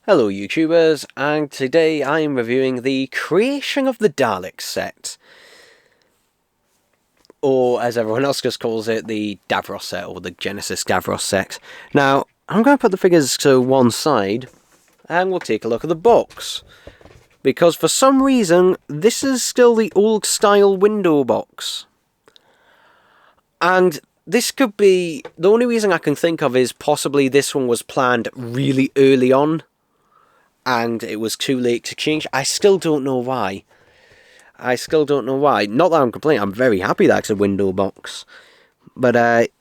Hello YouTubers, and today I am reviewing the Creation of the Daleks set. Or as everyone else just calls it, the Davros set, or the Genesis Davros set. Now, I'm going to put the figures to one side, and we'll take a look at the box. Because for some reason, this is still the old style window box. And this could be, the only reason I can think of is possibly this one was planned really early on. And it was too late to change. I still don't know why. Not that I'm complaining. I'm very happy that's a window box. But,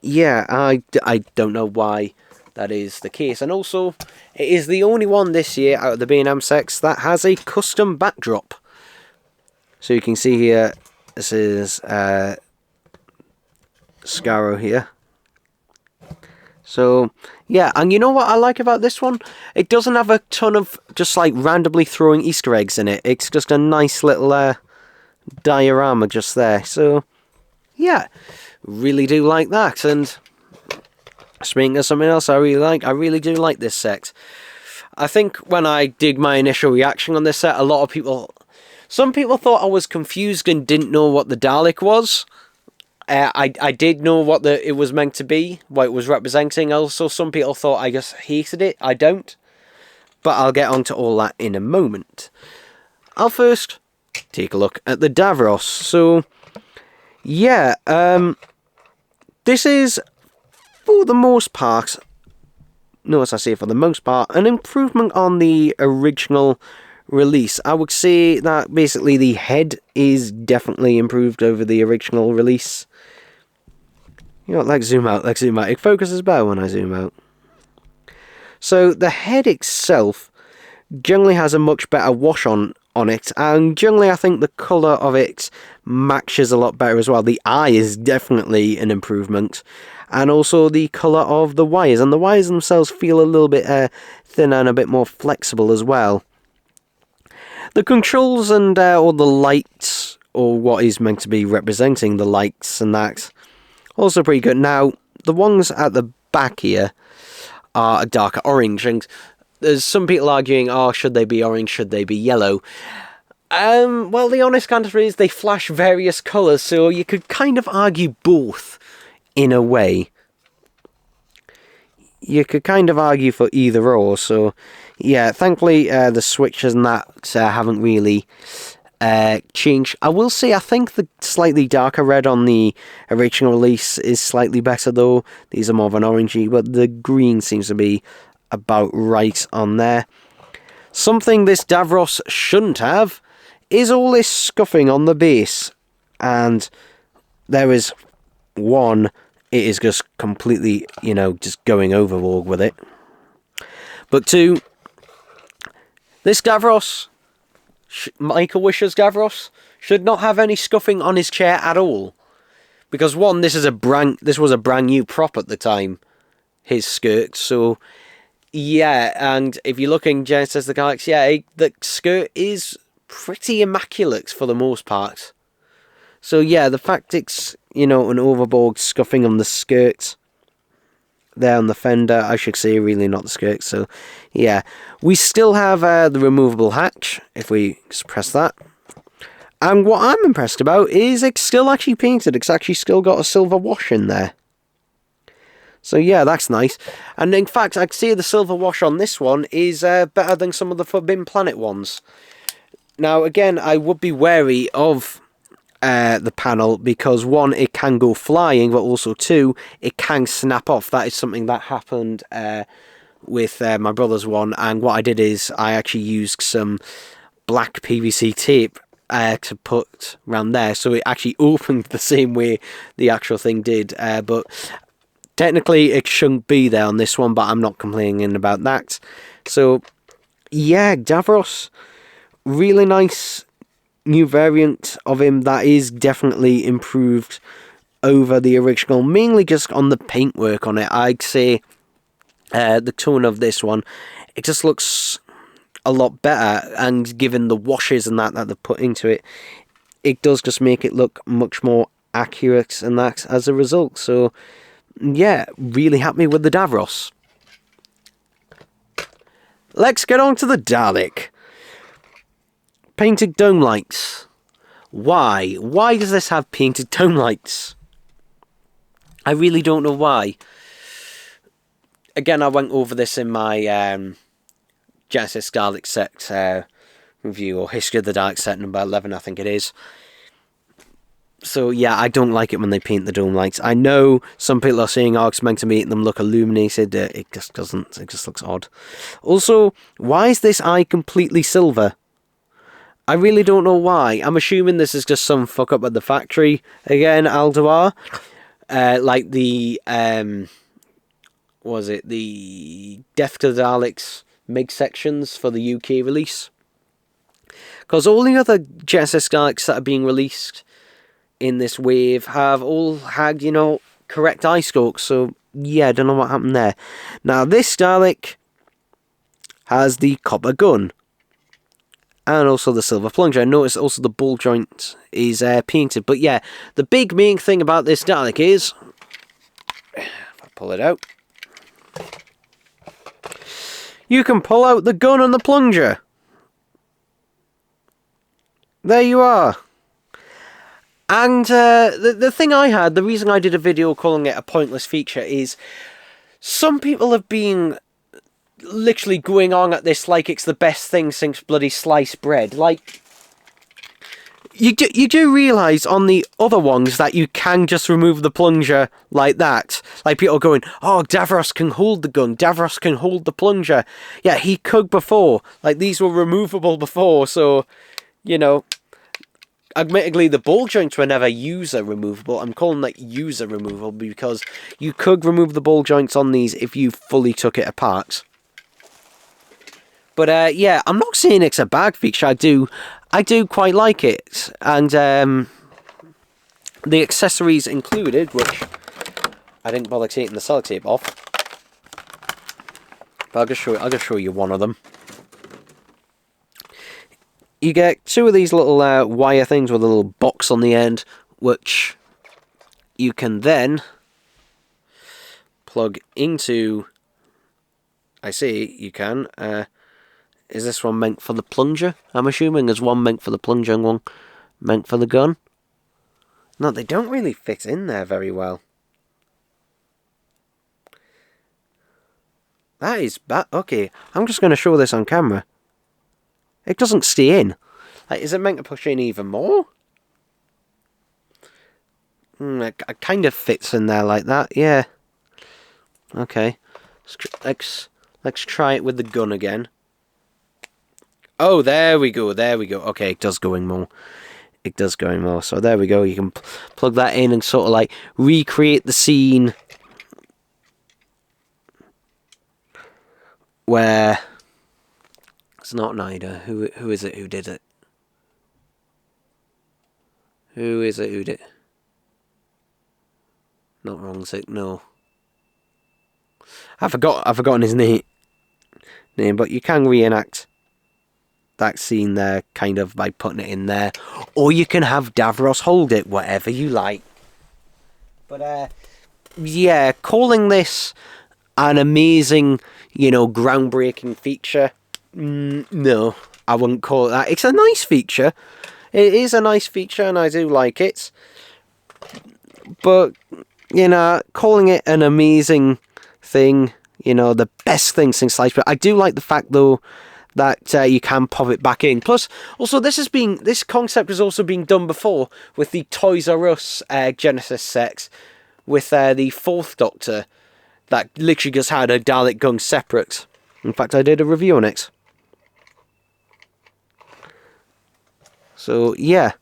yeah, I don't know why that is the case. And also, it is the only one this year out of the B&M sets that has a custom backdrop. So you can see here, this is Scarrow here. So, yeah, and you know what I like about this one? It doesn't have a ton of just like randomly throwing Easter eggs in it. It's just a nice little diorama just there. So, yeah, really do like that. And speaking of something else I really do like this set. I think when I did my initial reaction on this set, some people thought I was confused and didn't know what the Dalek was. I did know what it was meant to be, what it was representing. Also, some people thought I just hated it. I don't. But I'll get onto all that in a moment. I'll first take a look at the Davros. So, yeah, this is, for the most part, notice I say for the most part, an improvement on the original release. I would say that basically the head is definitely improved over the original release. You know, let's zoom out. It focuses better when I zoom out. So the head itself generally has a much better wash on it, and generally I think the colour of it matches a lot better as well. The eye is definitely an improvement, and also the colour of the wires, and the wires themselves feel a little bit thinner and a bit more flexible as well. The controls and or the lights, or what is meant to be representing the lights and that, also pretty good. Now, the ones at the back here are a darker orange, and there's some people arguing, oh, should they be orange, should they be yellow? Well, the honest answer is they flash various colours, so you could kind of argue both, in a way. You could kind of argue for either or, so yeah, thankfully the switches and that haven't really changed. I will say I think the slightly darker red on the original release is slightly better though. These are more of an orangey, but the green seems to be about right on there. Something this Davros shouldn't have is all this scuffing on the base, and there is one. It is just completely, just going overboard with it. But two, this Davros, Michael Wisher's Davros, should not have any scuffing on his chair at all. Because one, this was a brand new prop at the time, his skirt. So, yeah, and if you're looking Genesis the Daleks, yeah, the skirt is pretty immaculate for the most part. So yeah, the fact it's, an overboard scuffing on the skirt there on the fender, I should say, really not the skirt. So yeah, we still have the removable hatch, if we just press that. And what I'm impressed about is it's still actually painted. It's actually still got a silver wash in there. So yeah, that's nice. And in fact, I'd say the silver wash on this one is better than some of the Forbidden Planet ones. Now again, I would be wary of the panel, because one, it can go flying, but also two, it can snap off. That is something that happened with my brother's one, and what I did is I actually used some black PVC tape to put around there, so it actually opened the same way the actual thing did, but technically it shouldn't be there on this one, but I'm not complaining about that. So yeah, Davros, really nice new variant of him that is definitely improved over the original, mainly just on the paintwork on it. I'd say the tone of this one, it just looks a lot better, and given the washes and that they've put into it, it does just make it look much more accurate and that as a result. So yeah, really happy with the Davros. let's get on to the Dalek. Painted dome lights. Why? Why does this have painted dome lights? I really don't know why. Again, I went over this in my Genesis Dalek set review, or History of the Dalek set number 11, I think it is. So yeah, I don't like it when they paint the dome lights. I know some people are saying, oh, it's meant to make them look illuminated. It just doesn't. It just looks odd. Also, why is this eye completely silver? I really don't know why. I'm assuming this is just some fuck up at the factory again, Aldoar. Like the was it the Death to the Daleks MIG sections for the UK release? Because all the other Genesis Daleks that are being released in this wave have all had, you know, correct eye stalks. So yeah, I don't know what happened there. Now this Dalek has the copper gun and also the silver plunger. I notice also the ball joint is painted. But yeah, the big main thing about this Dalek is, if I pull it out, you can pull out the gun and the plunger. There you are. And the thing I had, the reason I did a video calling it a pointless feature is some people have been literally going on at this like it's the best thing since bloody sliced bread. Like, you do realise on the other ones that you can just remove the plunger like that. Like, people are going, oh, Davros can hold the gun, Davros can hold the plunger. Yeah, he could before. Like, these were removable before, so, you know, admittedly, the ball joints were never user removable. I'm calling that user removable because you could remove the ball joints on these if you fully took it apart. But yeah, I'm not saying it's a bad feature. I do quite like it, and the accessories included, which I didn't bother taking the sellotape off. But I'll just show you one of them. You get two of these little wire things with a little box on the end, which you can then plug into. I see you can. Is this one meant for the plunger? I'm assuming there's one meant for the plunger and one meant for the gun. No, they don't really fit in there very well. That is bad. Okay, I'm just going to show this on camera. It doesn't stay in. Like, is it meant to push in even more? It kind of fits in there like that, yeah. Okay. Let's try it with the gun again. Oh, there we go, there we go. Okay, it does go in more. It does go in more. So there we go. You can plug that in and sort of like recreate the scene where it's not Nida. Who is it who did it? Who is it who did it? Not wrong, so no. I've forgotten his name, but you can reenact that scene there kind of by putting it in there, or you can have Davros hold it, whatever you like. But yeah, calling this an amazing, you know, groundbreaking feature, no, I wouldn't call it that. It's a nice feature. It is a nice feature, and I do like it. But, you know, calling it an amazing thing, you know, the best thing since sliced bread. I do like the fact, though, that you can pop it back in. Plus, also, this concept has also been done before with the Toys R Us Genesis sets with the Fourth Doctor that literally just had a Dalek gun separate. In fact, I did a review on it. So, yeah.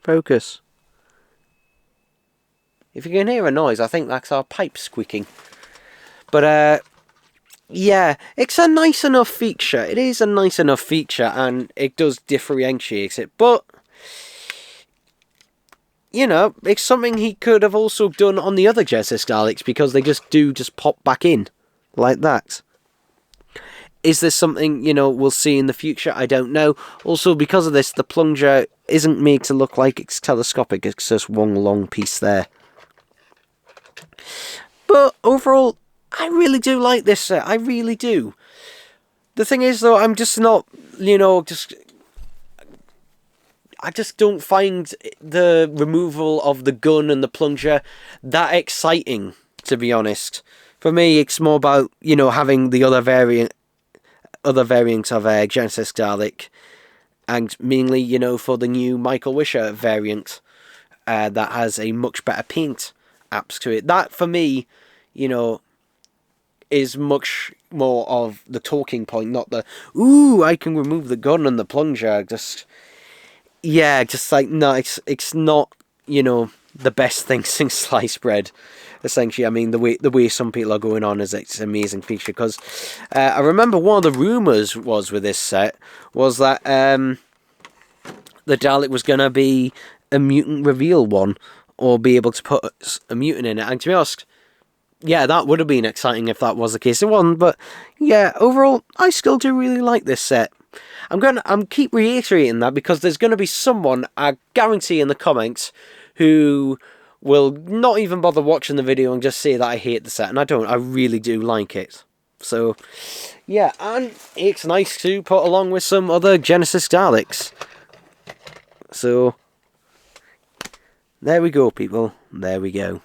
Focus. If you can hear a noise, I think that's our pipe squeaking. But, yeah, it's a nice enough feature. It is a nice enough feature, and it does differentiate it. But, you know, it's something he could have also done on the other Genesis Daleks, because they just pop back in like that. Is this something, you know, we'll see in the future? I don't know. Also, because of this, the plunger isn't made to look like it's telescopic. It's just one long piece there. But overall, I really do like this set. I really do. The thing is, though, I'm just not, you know, I just don't find the removal of the gun and the plunger that exciting, to be honest. For me, it's more about, you know, having the other variants of Genesis Dalek, and mainly, you know, for the new Michael Wisher variant that has a much better paint apps to it. That, for me, you know, is much more of the talking point, not the, ooh, I can remove the gun and the plunger. Just like, no, it's not, you know, the best thing since sliced bread. Essentially, I mean, the way some people are going on is it's an amazing feature, because I remember one of the rumours was with this set was that the Dalek was going to be a mutant reveal one, or be able to put a mutant in it. And to be honest, yeah, that would have been exciting if that was the case. It wasn't, but yeah, overall, I still do really like this set. I'm keep reiterating that because there's gonna be someone, I guarantee, in the comments who will not even bother watching the video and just say that I hate the set, and I don't. I really do like it. So yeah, and it's nice to put along with some other Genesis Daleks. So there we go, people. There we go.